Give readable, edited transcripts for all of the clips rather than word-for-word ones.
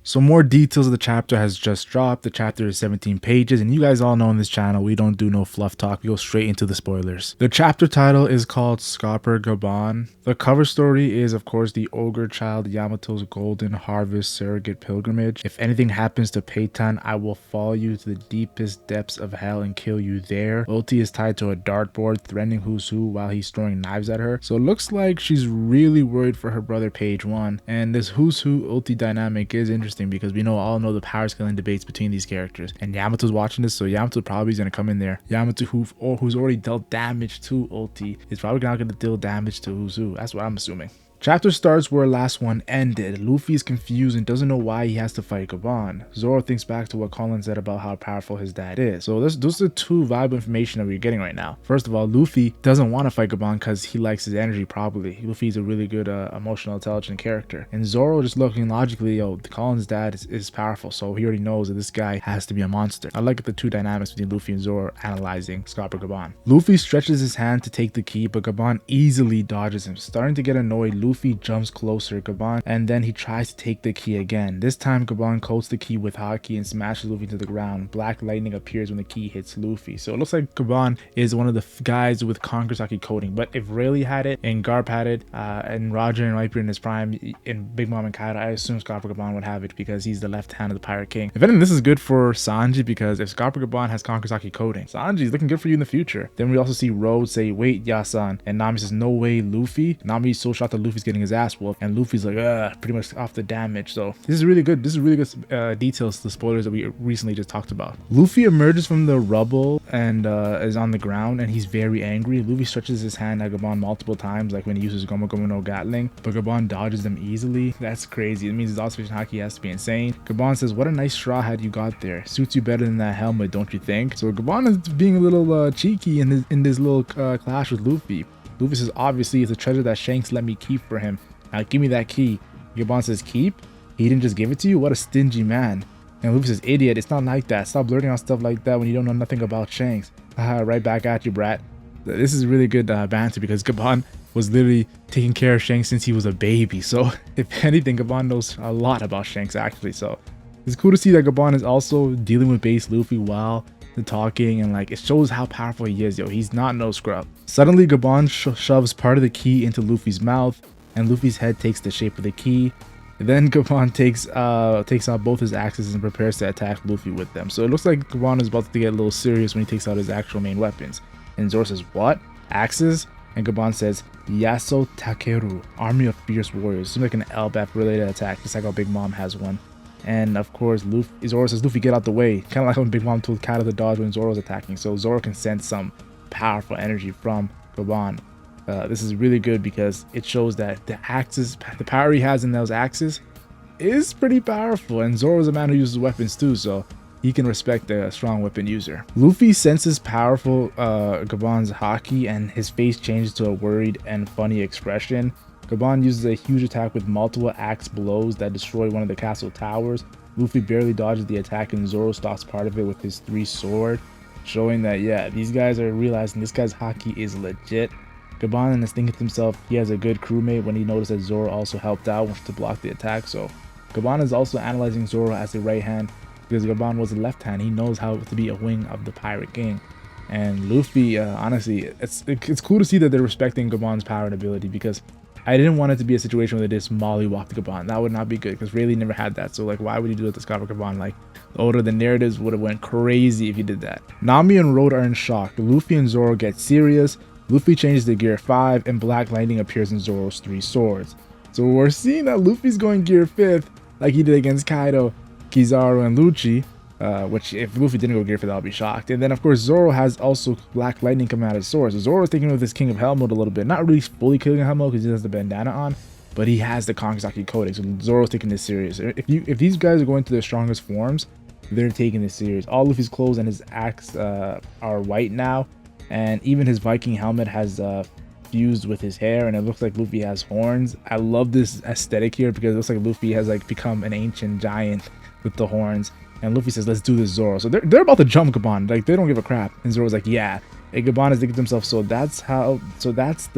So more details of the chapter has just dropped. The chapter is 17 pages, and you guys all know in this channel we don't do no fluff talk. We go straight into the spoilers. The chapter title is called Scopper Gaban. The cover story is, of course, the ogre child Yamato's golden harvest surrogate pilgrimage. If anything happens to Peitan, I will follow you to the deepest depths of hell and kill you there. Ulti is tied to a dartboard, threatening Who's Who while he's throwing knives at her. So it looks like she's really worried for her brother Page 1. And this Who's Who Ulti dynamic is interesting because we all know the power scaling debates between these characters, and Yamato's watching this, so Yamato probably is going to come in there. Yamato who's already dealt damage to Ulti is probably not going to deal damage to Who's Who. That's what I'm assuming. Chapter starts where last one ended. Luffy is confused and doesn't know why he has to fight Gaban. Zoro thinks back to what Colin said about how powerful his dad is. So those are two valuable information that we're getting right now. First of all, Luffy doesn't want to fight Gaban because he likes his energy properly. Luffy's a really good emotional intelligent character. And Zoro, just looking logically, Colin's dad is powerful, so he already knows that this guy has to be a monster. I like the two dynamics between Luffy and Zoro analyzing Scopper Gaban. Luffy stretches his hand to take the key, but Gaban easily dodges him. Starting to get annoyed, Luffy jumps closer Gaban, and then he tries to take the key again. This time Gaban coats the key with Haki and smashes Luffy to the ground. Black lightning appears when the key hits Luffy. So it looks like Gaban is one of the guys with Conqueror's Haki coating, but if Rayleigh had it and Garp had it and Roger and Viper in his prime and Big Mom and Kaido, I assume Scopper Gaban would have it because he's the left hand of the Pirate King. If anything, this is good for Sanji because if Scopper Gaban has Conqueror's Haki coating, Sanji's looking good for you in the future. Then we also see Rhodes say, "Wait, Yasan," and Nami says, "No way, Luffy." Nami's so shocked that Luffy's getting his ass whooped, and Luffy's like, pretty much off the damage. So this is really good. This is really good details to the spoilers that we recently just talked about. Luffy emerges from the rubble and is on the ground, and he's very angry. Luffy stretches his hand at Gaban multiple times, like when he uses Gomu Gomu no Gatling, but Gaban dodges them easily. That's crazy. It means his observation haki has to be insane. Gaban says, "What a nice straw hat you got there. Suits you better than that helmet, don't you think?" So Gaban is being a little cheeky in this little clash with Luffy. Luffy says, "Obviously, it's a treasure that Shanks let me keep for him. Now give me that key." Gaban says, "Keep? He didn't just give it to you? What a stingy man." And Luffy says, "Idiot, it's not like that. Stop blurting out stuff like that when you don't know nothing about Shanks." Right back at you, brat. This is really good banter because Gaban was literally taking care of Shanks since he was a baby. So if anything, Gaban knows a lot about Shanks actually. So it's cool to see that Gaban is also dealing with base Luffy while the talking, and like it shows how powerful he is. He's not no scrub. Suddenly Gaban shoves part of the key into Luffy's mouth, and Luffy's head takes the shape of the key. And then Gaban takes out both his axes and prepares to attack Luffy with them. So it looks like Gaban is about to get a little serious when he takes out his actual main weapons. And Zoro says, "What? Axes?" And Gaban says, "Yaso Takeru, army of fierce warriors." Seems like an Elbaph related attack, just like how Big Mom has one. And of course, Zoro says, "Luffy, get out the way." Kind of like when Big Mom told Kaido to dodge when Zoro's attacking. So Zoro can sense some powerful energy from Gaban. This is really good because it shows that the power he has in those axes is pretty powerful. And Zoro is a man who uses weapons too, so he can respect a strong weapon user. Luffy senses powerful Gaban's haki, and his face changes to a worried and funny expression. Gaban uses a huge attack with multiple axe blows that destroy one of the castle towers. Luffy barely dodges the attack, and Zoro stops part of it with his 3 sword, showing that, yeah, these guys are realizing this guy's haki is legit. Gaban is thinking to himself he has a good crewmate when he noticed that Zoro also helped out to block the attack. So Gaban is also analyzing Zoro as a right hand because Gaban was a left hand. He knows how to be a wing of the Pirate King. And Luffy, honestly, it's cool to see that they're respecting Gaban's power and ability, because I didn't want it to be a situation where they just mollywop Gaban. That would not be good because Rayleigh never had that. So like, why would you do that to Scopper Gaban? Like, the narratives would have went crazy if you did that. Nami and Road are in shock. Luffy and Zoro get serious. Luffy changes to gear 5 and black lightning appears in Zoro's 3 swords. So we're seeing that Luffy's going gear 5th like he did against Kaido, Kizaru, and Lucci. Which if Luffy didn't go gear 5th, I'll be shocked. And then of course Zoro has also black lightning coming out of his sword. So Zoro's taking with his King of Hell mode a little bit. Not really fully killing Hell mode because he has the bandana on, but he has the Kankasaki codex. So Zoro's taking this serious. If these guys are going to their strongest forms, they're taking this serious. All Luffy's clothes and his axe are white now. And even his Viking helmet has fused with his hair, and it looks like Luffy has horns. I love this aesthetic here because it looks like Luffy has like become an ancient giant with the horns. And Luffy says, "Let's do this, Zoro." So they're about to jump Gaban. Like, they don't give a crap. And Zoro's like, "Yeah." And Gaban is thinking to himself, so that's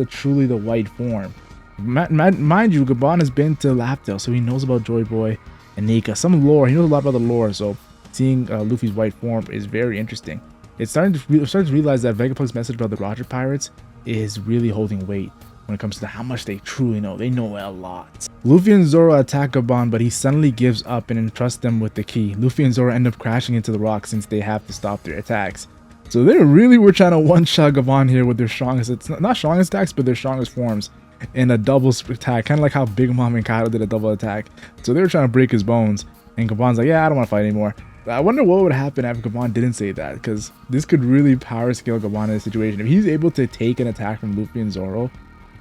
truly the white form. Mind you, Gaban has been to Lapdale, so he knows about Joy Boy and Nika. Some lore. He knows a lot about the lore, so seeing Luffy's white form is very interesting. It's starting to realize that Vegapug's message about the Roger Pirates is really holding weight when it comes to how much they truly know. They know a lot. Luffy and Zoro attack Gaban, but he suddenly gives up and entrusts them with the key. Luffy and Zoro end up crashing into the rock since they have to stop their attacks. So they really were trying to one-shot Gaban here with their strongest, it's not strongest attacks, but their strongest forms in a double attack, kind of like how Big Mom and Kaido did a double attack. So they were trying to break his bones, and Gaban's like, yeah, I don't want to fight anymore. I wonder what would happen if Gaban didn't say that, because this could really power scale Gaban in this situation. If he's able to take an attack from Luffy and Zoro,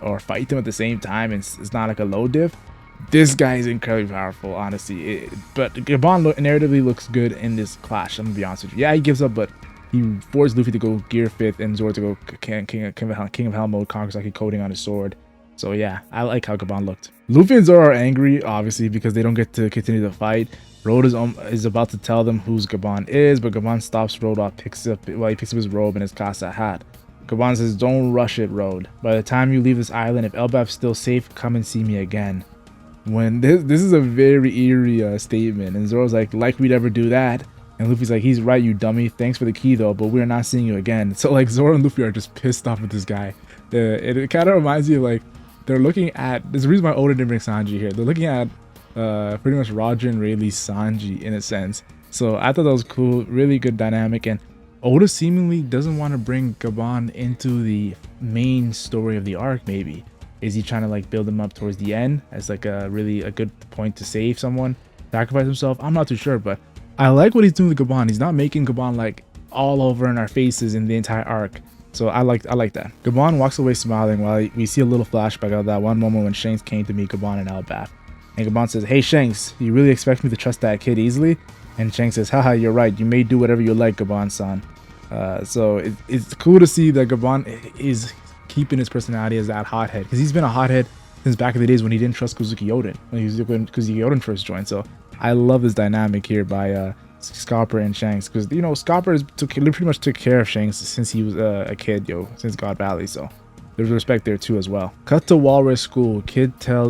or fight them at the same time, and it's not like a low diff, this guy is incredibly powerful, honestly. But Gaban narratively looks good in this clash, I'm gonna be honest with you. Yeah, he gives up, but he forced Luffy to go Gear 5th and Zoro to go King of Hell mode, Kakusaki coating on his sword. So yeah, I like how Gaban looked. Luffy and Zoro are angry, obviously, because they don't get to continue the fight. Road is about to tell them whose Gaban is, but Gaban stops Road off, he picks up his robe and his Casa hat. Gaban says, don't rush it, Road. By the time you leave this island, if Elbap's still safe, come and see me again. When this is a very eerie statement, and Zoro's like we'd ever do that. And Luffy's like, he's right, you dummy. Thanks for the key, though, but we're not seeing you again. So, like, Zoro and Luffy are just pissed off with this guy. It kind of reminds me of, like, they're looking at... There's a reason why Oda didn't bring Sanji here. They're looking at pretty much Roger and Rayleigh's Sanji, in a sense. So, I thought that was cool. Really good dynamic. And Oda seemingly doesn't want to bring Gaban into the main story of the arc, maybe. Is he trying to, like, build him up towards the end as, like, a good point to save someone? Sacrifice himself? I'm not too sure, but... I like what he's doing with Gaban. He's not making Gaban like all over in our faces in the entire arc. So I like that. Gaban walks away smiling while we see a little flashback of that one moment when Shanks came to meet Gaban and Elbaph. And Gaban says, hey Shanks, you really expect me to trust that kid easily? And Shanks says, haha, you're right. You may do whatever you like, Gaban-san. So it's cool to see that Gaban is keeping his personality as that hothead. Because he's been a hothead since back in the days when he didn't trust Kozuki Oden. When Kozuki Oden first joined. So I love this dynamic here by Scopper and Shanks, because you know Scopper pretty much took care of Shanks since he was a kid, since God Valley. So there's respect there too as well. Cut to Walrus School. The kids tell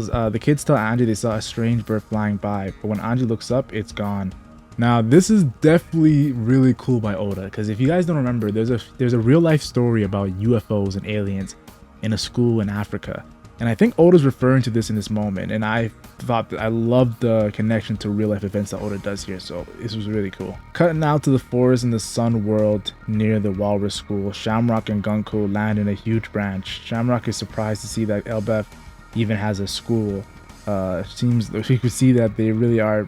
Anji they saw a strange bird flying by, but when Anji looks up, it's gone. Now this is definitely really cool by Oda, because if you guys don't remember, there's a real life story about UFOs and aliens in a school in Africa. And I think Oda's referring to this in this moment, and I thought that I loved the connection to real life events that Oda does here, so this was really cool. Cutting out to the forest in the Sun World near the Walrus School, Shamrock and Gunko land in a huge branch. Shamrock is surprised to see that Elbaph even has a school. Seems you could see that they really are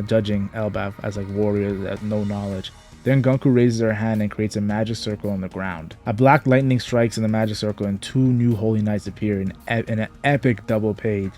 judging Elbaph as like warriors at no knowledge. Then Gunko raises her hand and creates a magic circle on the ground. A black lightning strikes in the magic circle and 2 new Holy Knights appear in an epic double page.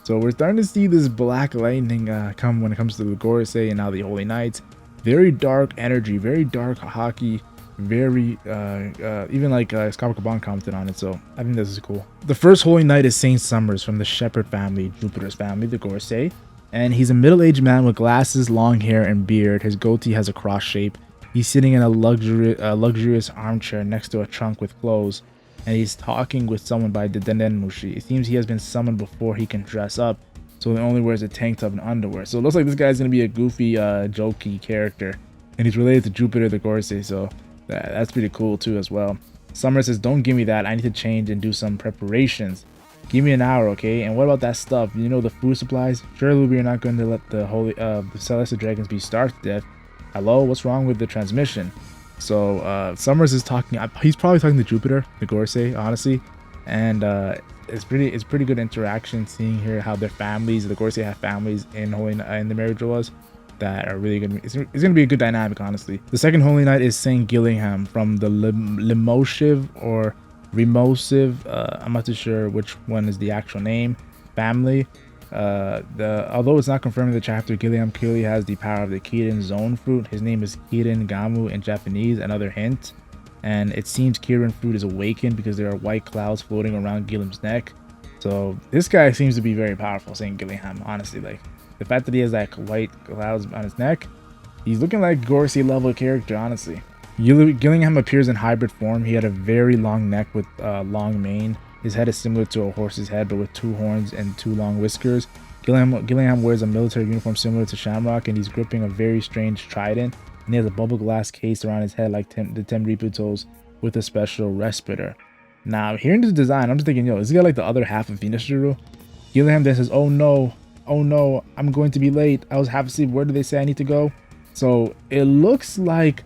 So we're starting to see this black lightning come when it comes to the Gorosei and now the Holy Knights. Very dark energy, very dark hockey, very even like Scott Caban commented on it, so I think this is cool. The first Holy Knight is Saint Summers from the Shepherd family, Jupiter's family, the Gorosei. And he's a middle-aged man with glasses, long hair, and beard. His goatee has a cross shape. He's sitting in a luxurious armchair next to a trunk with clothes, and he's talking with someone by the Dendenmushi. It seems he has been summoned before he can dress up, so he only wears a tank top and underwear. So it looks like this guy's going to be a goofy, jokey character, and he's related to Jupiter the Gorosei, so that's pretty cool too as well. Summer says, don't give me that. I need to change and do some preparations. Give me an hour, okay? And what about that stuff? You know, the food supplies? Surely we're not going to let the Celestial Dragons be starved to death. Hello, what's wrong with the transmission? So Summers is talking. He's probably talking to Jupiter, the Gorosei, honestly, and it's pretty good interaction. Seeing here how their families, the Gorosei have families in the Mary Joas that are really good. It's gonna be a good dynamic, honestly. The second Holy Knight is Saint Gillingham from the Limosive or Remosive. I'm not too sure which one is the actual name. Family. Although it's not confirmed in the chapter, Gilliam clearly has the power of the Kirin Zone fruit. His name is Kirin Gamu in Japanese, another hint. And it seems Kirin fruit is awakened because there are white clouds floating around Gilliam's neck. So this guy seems to be very powerful, Saint Gillingham, honestly. Like the fact that he has that white clouds on his neck, he's looking like Gorosei level character, honestly. Gillingham appears in hybrid form. He had a very long neck with long mane. His head is similar to a horse's head, but with 2 horns and 2 long whiskers. Gillingham wears a military uniform similar to Shamrock, and he's gripping a very strange trident, and he has a bubble glass case around his head like the Temriputos with a special respirator. Now, hearing this design, I'm just thinking, yo, is he got like the other half of Venus-Juru? Gillingham then says, oh no, I'm going to be late. I was half asleep. Where do they say I need to go? So it looks like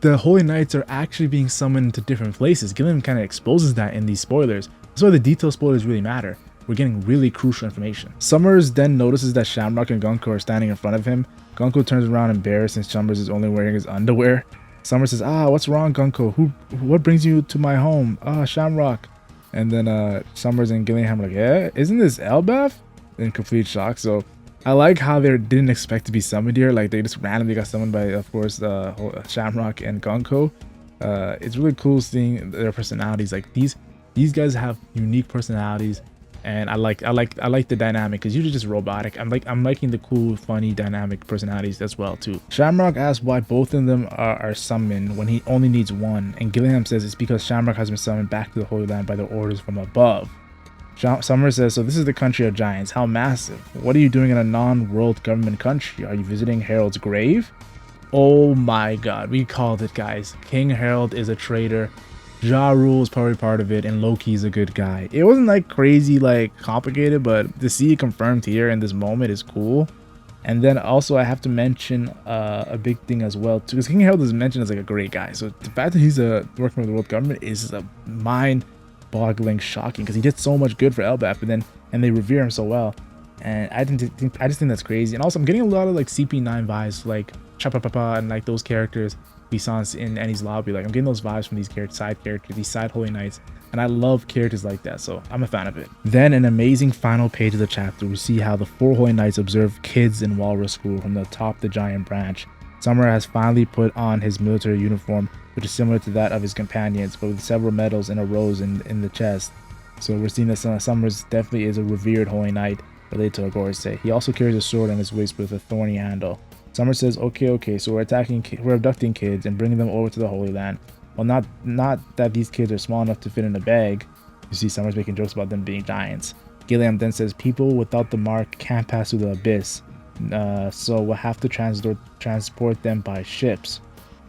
the Holy Knights are actually being summoned to different places. Gillingham kind of exposes that in these spoilers. That's why the detail spoilers really matter. We're getting really crucial information. Summers then notices that Shamrock and Gunko are standing in front of him. Gunko turns around embarrassed since Summers is only wearing his underwear. Summers says, what's wrong, Gunko? What brings you to my home? Shamrock. And then Summers and Gillingham are like, yeah, isn't this Elbaph? In complete shock. So I like how they didn't expect to be summoned here. Like they just randomly got summoned by, of course, Shamrock and Gunko. It's really cool seeing their personalities. Like these guys have unique personalities, and I like the dynamic, because usually just robotic. I'm liking the cool, funny, dynamic personalities as well too. Shamrock asks why both of them are summoned when he only needs one, and Gillingham says it's because Shamrock has been summoned back to the Holy Land by the orders from above. Summers says, so this is the country of giants. How massive? What are you doing in a non-world government country? Are you visiting Harold's grave? Oh my god, we called it, guys. King Harold is a traitor. Ja Rule is probably part of it, and Loki's a good guy. It wasn't like crazy, like complicated, but to see it confirmed here in this moment is cool. And then also I have to mention a big thing as well too, because King Harold is mentioned as like a great guy. So the fact that he's working with the world government is a mind-boggling, shocking, because he did so much good for Elbaph, and they revere him so well. And I just think that's crazy. And also I'm getting a lot of like CP9 vibes, like Chapapapa and like those characters we saw in Annie's lobby. Like I'm getting those vibes from these side characters, these side Holy Knights, and I love characters like that, so I'm a fan of it. Then an amazing final page of the chapter, we see how the 4 Holy Knights observe kids in Walrus School from the top of the giant branch. Summer has finally put on his military uniform, which is similar to that of his companions, but with several medals and a rose in the chest. So we're seeing that Summers definitely is a revered Holy Knight related to Agorse. He also carries a sword on his waist with a thorny handle. Summer says, okay, so we're abducting kids and bringing them over to the Holy Land. Well, not that these kids are small enough to fit in a bag. You see Summers making jokes about them being giants. Gilliam then says, people without the mark can't pass through the abyss, so we'll have to transport them by ships.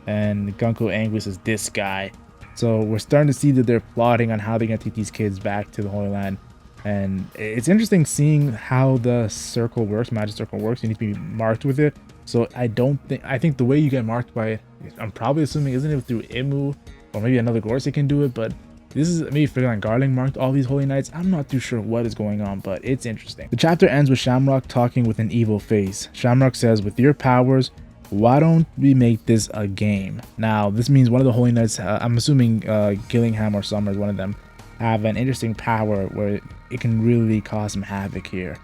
And Gunko angrily says, this guy. So we're starting to see that they're plotting on how they're going to take these kids back to the Holy Land. And it's interesting seeing how the circle works, magic circle works. You need to be marked with it. So I think the way you get marked by it, I'm probably assuming, isn't it through Imu, or maybe another Gorse can do it, but this is maybe Figure Garling marked all these Holy Knights. I'm not too sure what is going on, but it's interesting. The chapter ends with Shamrock talking with an evil face. Shamrock says, with your powers, why don't we make this a game? Now, this means one of the Holy Knights, I'm assuming Gillingham or Summers, one of them, have an interesting power where it can really cause some havoc here.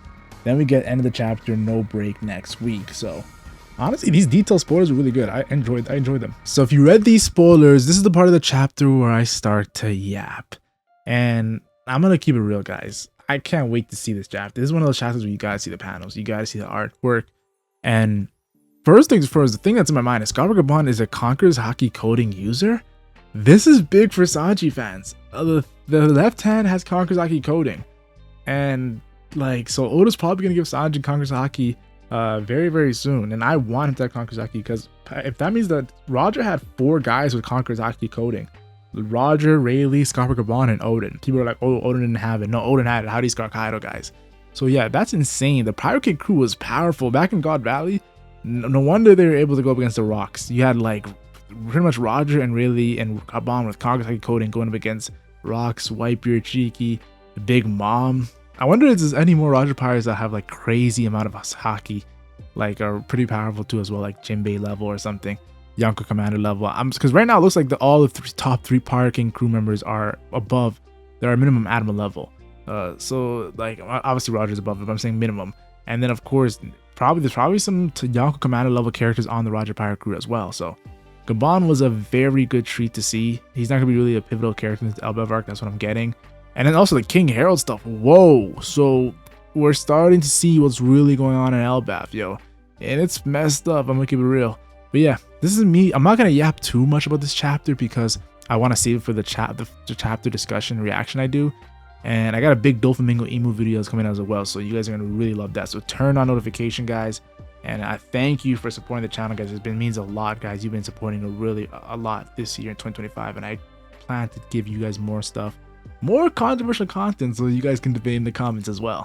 Then we get end of the chapter, no break next week. So honestly, these detailed spoilers are really good. I enjoyed them. So if you read these spoilers, this is the part of the chapter where I start to yap. And I'm gonna keep it real, guys. I can't wait to see this chapter. This is one of those chapters where you gotta see the panels, you gotta see the artwork. And first things first, the thing that's in my mind is Gaban is a Conqueror's Haki coding user. This is big for Sanji fans. The left hand has Conqueror's Haki coding. And like, so Oda's probably gonna give Sanji Conqueror's Haki very, very soon. And I want him to have Conqueror's Haki, because if that means that Roger had 4 guys with Conqueror's Haki coding. Roger, Rayleigh, Scarper Gaban, and Odin. People are like, oh, Odin didn't have it. No, Odin had it. How do you Scar Kaido, guys? So yeah, that's insane. The Pirate Kid crew was powerful back in God Valley. No wonder they were able to go up against the Rocks. You had like pretty much Roger and Rayleigh and Gaban with Conqueror's Haki coding going up against Rocks, Whitebeard, Cheeky, the Big Mom. I wonder if there's any more Roger pirates that have like crazy amount of haki, like are pretty powerful too as well, like Jinbei level or something, Yonko Commander level. Because right now it looks like all the top 3 Pirate King crew members are above their minimum Admiral level. So like obviously Roger's above it, but I'm saying minimum. And then of course there's probably some Yonko Commander level characters on the Roger Pirate crew as well. So Gaban was a very good treat to see. He's not gonna be really a pivotal character in the Elbaph arc. That's what I'm getting. And then also the King Harold stuff. Whoa. So we're starting to see what's really going on in Elbaph, yo. And it's messed up. I'm gonna keep it real. But yeah, this is me. I'm not gonna yap too much about this chapter because I want to save it for the chapter discussion reaction I do. And I got a big Doflamingo emu videos coming out as well, so you guys are gonna really love that. So turn on notification, guys. And I thank you for supporting the channel, guys. It means a lot, guys. You've been supporting a lot this year in 2025, and I plan to give you guys more stuff, more controversial content, so you guys can debate in the comments as well.